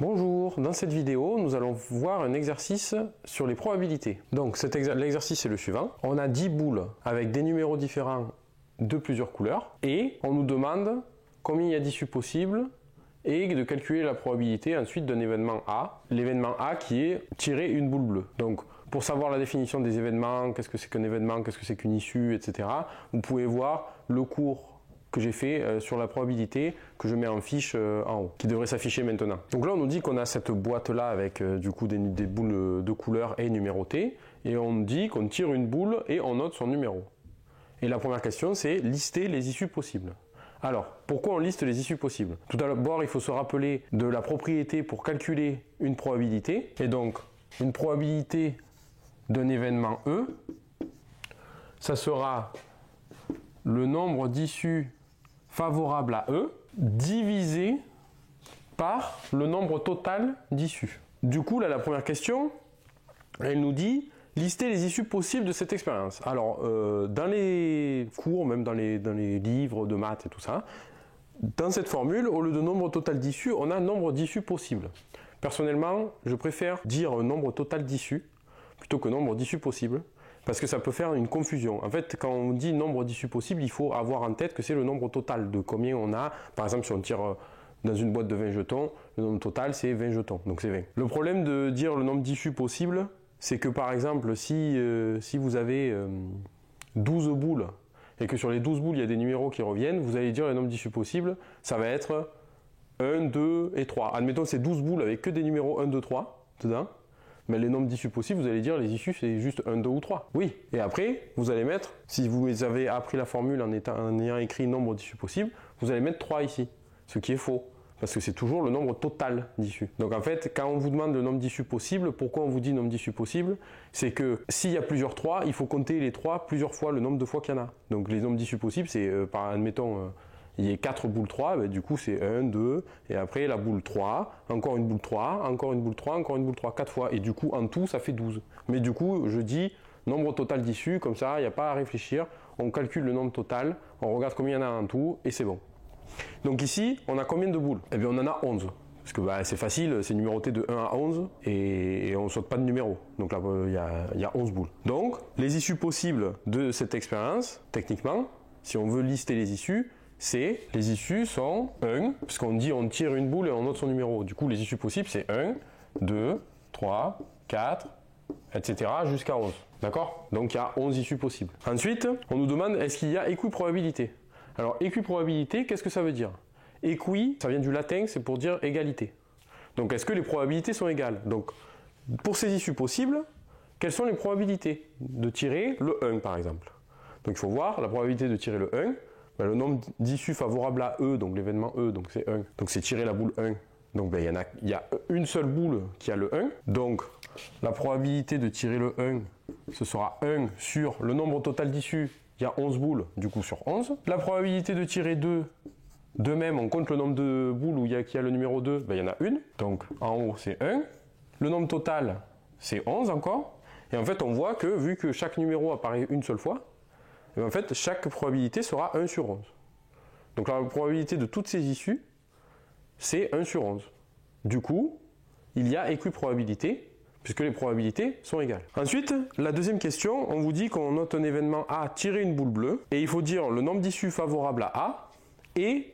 Bonjour, dans cette vidéo, nous allons voir un exercice sur les probabilités. Donc l'exercice est le suivant. On a 10 boules avec des numéros différents de plusieurs couleurs et on nous demande combien il y a d'issues possibles et de calculer la probabilité ensuite d'un événement A. L'événement A qui est tirer une boule bleue. Donc pour savoir la définition des événements, qu'est-ce que c'est qu'un événement, qu'est-ce que c'est qu'une issue, etc. Vous pouvez voir le cours que j'ai fait sur la probabilité que je mets en fiche en haut, qui devrait s'afficher maintenant. Donc là on nous dit qu'on a cette boîte là avec du coup des boules de couleur et numérotées, et on dit qu'on tire une boule et on note son numéro. Et la première question c'est lister les issues possibles. Alors, pourquoi on liste les issues possibles? Tout d'abord, il faut se rappeler de la propriété pour calculer une probabilité. Et donc, une probabilité d'un événement E, ça sera le nombre d'issues favorables à E divisé par le nombre total d'issues. Du coup, là, la première question, elle nous dit lister les issues possibles de cette expérience. Alors, dans les cours, même dans les livres de maths et tout ça, dans cette formule, au lieu de nombre total d'issues, on a nombre d'issues possibles. Personnellement, je préfère dire nombre total d'issues plutôt que nombre d'issues possibles, parce que ça peut faire une confusion. En fait, quand on dit nombre d'issues possibles, il faut avoir en tête que c'est le nombre total de combien on a. Par exemple, si on tire dans une boîte de 20 jetons, le nombre total c'est 20 jetons, donc c'est 20. Le problème de dire le nombre d'issues possibles, c'est que par exemple, si vous avez 12 boules et que sur les 12 boules, il y a des numéros qui reviennent, vous allez dire le nombre d'issues possibles, ça va être 1, 2 et 3. Admettons c'est 12 boules avec que des numéros 1, 2, 3 dedans, mais les nombres d'issues possibles, vous allez dire les issues c'est juste 1, 2 ou 3. Oui, et après, vous allez mettre, si vous avez appris la formule en ayant écrit nombre d'issues possibles, vous allez mettre 3 ici, ce qui est faux. Parce que c'est toujours le nombre total d'issues. Donc en fait, quand on vous demande le nombre d'issues possibles, pourquoi on vous dit nombre d'issues possibles? C'est que s'il y a plusieurs 3, il faut compter les 3 plusieurs fois, le nombre de fois qu'il y en a. Donc les nombres d'issues possibles, c'est admettons, il y a 4 boules 3, ben, du coup c'est 1, 2, et après la boule 3, encore une boule 3, encore une boule 3, encore une boule 3, 4 fois, et du coup en tout ça fait 12. Mais du coup, je dis nombre total d'issues, comme ça, il n'y a pas à réfléchir, on calcule le nombre total, on regarde combien il y en a en tout, et c'est bon. Donc ici, on a combien de boules? Eh bien on en a 11. Parce que bah, c'est facile, c'est numéroté de 1 à 11 et on ne saute pas de numéro. Donc là, il y a 11 boules. Donc, les issues possibles de cette expérience, techniquement, si on veut lister les issues, les issues sont 1, parce qu'on dit on tire une boule et on note son numéro. Du coup, les issues possibles, c'est 1, 2, 3, 4, etc. jusqu'à 11. D'accord? Donc il y a 11 issues possibles. Ensuite, on nous demande est-ce qu'il y a équiprobabilité? Alors, équiprobabilité, qu'est-ce que ça veut dire? Équi, ça vient du latin, c'est pour dire égalité. Donc, est-ce que les probabilités sont égales? Donc, pour ces issues possibles, quelles sont les probabilités de tirer le 1, par exemple? Donc, il faut voir la probabilité de tirer le 1. Ben, le nombre d'issues favorables à E, donc l'événement E, donc c'est 1. Donc, c'est tirer la boule 1. Donc, ben, il y a une seule boule qui a le 1. Donc, la probabilité de tirer le 1, ce sera 1 sur le nombre total d'issues. Il y a 11 boules, du coup sur 11. La probabilité de tirer 2, de même, on compte le nombre de boules où il y a le numéro 2, ben, il y en a une. Donc en haut, c'est 1. Le nombre total, c'est 11 encore. Et en fait, on voit que, vu que chaque numéro apparaît une seule fois, et en fait, chaque probabilité sera 1 sur 11. Donc la probabilité de toutes ces issues, c'est 1 sur 11. Du coup, il y a équiprobabilité, puisque les probabilités sont égales. Ensuite, la deuxième question, on vous dit qu'on note un événement A tirer une boule bleue, et il faut dire le nombre d'issues favorables à A, et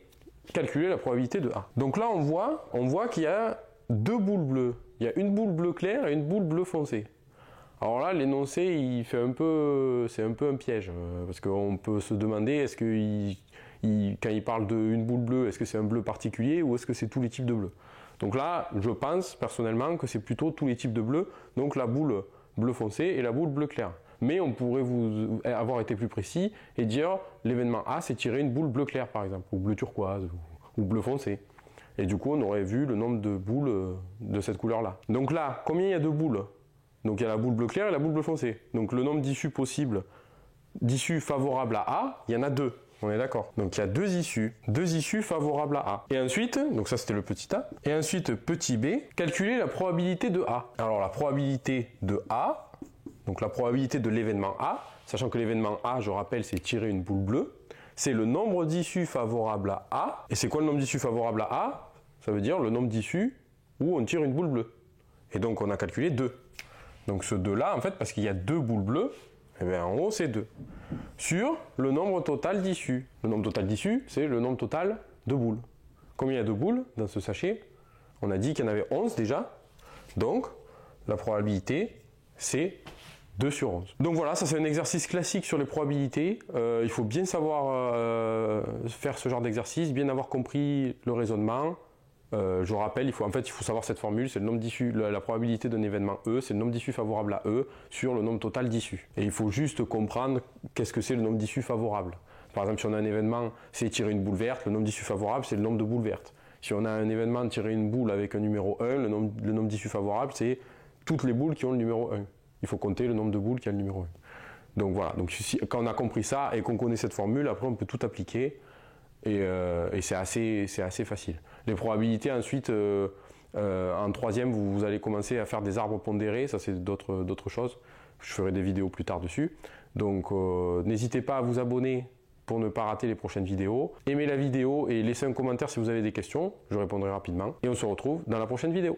calculer la probabilité de A. Donc là, on voit qu'il y a deux boules bleues. Il y a une boule bleu clair et une boule bleu foncé. Alors là, l'énoncé, c'est un peu un piège, parce qu'on peut se demander, est-ce que quand il parle d'une boule bleue, est-ce que c'est un bleu particulier, ou est-ce que c'est tous les types de bleus? Donc là, je pense personnellement que c'est plutôt tous les types de bleus, donc la boule bleu foncé et la boule bleu clair. Mais on pourrait vous avoir été plus précis et dire l'événement A, c'est tirer une boule bleu clair par exemple, ou bleu turquoise, ou bleu foncé. Et du coup, on aurait vu le nombre de boules de cette couleur-là. Donc là, combien il y a de boules? Donc il y a la boule bleu clair et la boule bleu foncé. Donc le nombre d'issues possibles, d'issues favorables à A, il y en a 2. On est d'accord. Donc il y a deux issues favorables à A. Et ensuite, donc ça c'était le petit a, et ensuite petit b, calculer la probabilité de A. Alors la probabilité de A, donc la probabilité de l'événement A, sachant que l'événement A, je rappelle, c'est tirer une boule bleue, c'est le nombre d'issues favorables à A. Et c'est quoi le nombre d'issues favorables à A? Ça veut dire le nombre d'issues où on tire une boule bleue. Et donc on a calculé 2. Donc ce 2 là, en fait, parce qu'il y a 2 boules bleues, eh bien, en haut c'est 2. Sur le nombre total d'issues. Le nombre total d'issues, c'est le nombre total de boules. Combien il y a de boules dans ce sachet? On a dit qu'il y en avait 11 déjà. Donc la probabilité, c'est 2 sur 11. Donc voilà, ça c'est un exercice classique sur les probabilités. Il faut bien savoir faire ce genre d'exercice, bien avoir compris le raisonnement. Je rappelle, il faut savoir cette formule, c'est le nombre d'issues, la probabilité d'un événement E, c'est le nombre d'issues favorables à E sur le nombre total d'issues. Et il faut juste comprendre qu'est-ce que c'est le nombre d'issues favorables. Par exemple, si on a un événement, c'est tirer une boule verte, le nombre d'issues favorables, c'est le nombre de boules vertes. Si on a un événement, tirer une boule avec un numéro 1, le nombre d'issues favorables, c'est toutes les boules qui ont le numéro 1. Il faut compter le nombre de boules qui a le numéro 1. Donc voilà, donc quand on a compris ça et qu'on connaît cette formule, après on peut tout appliquer. Et c'est assez facile. Les probabilités ensuite, en troisième, vous allez commencer à faire des arbres pondérés, ça c'est d'autres choses. Je ferai des vidéos plus tard dessus. Donc n'hésitez pas à vous abonner pour ne pas rater les prochaines vidéos. Aimez la vidéo et laissez un commentaire si vous avez des questions, je répondrai rapidement. Et on se retrouve dans la prochaine vidéo.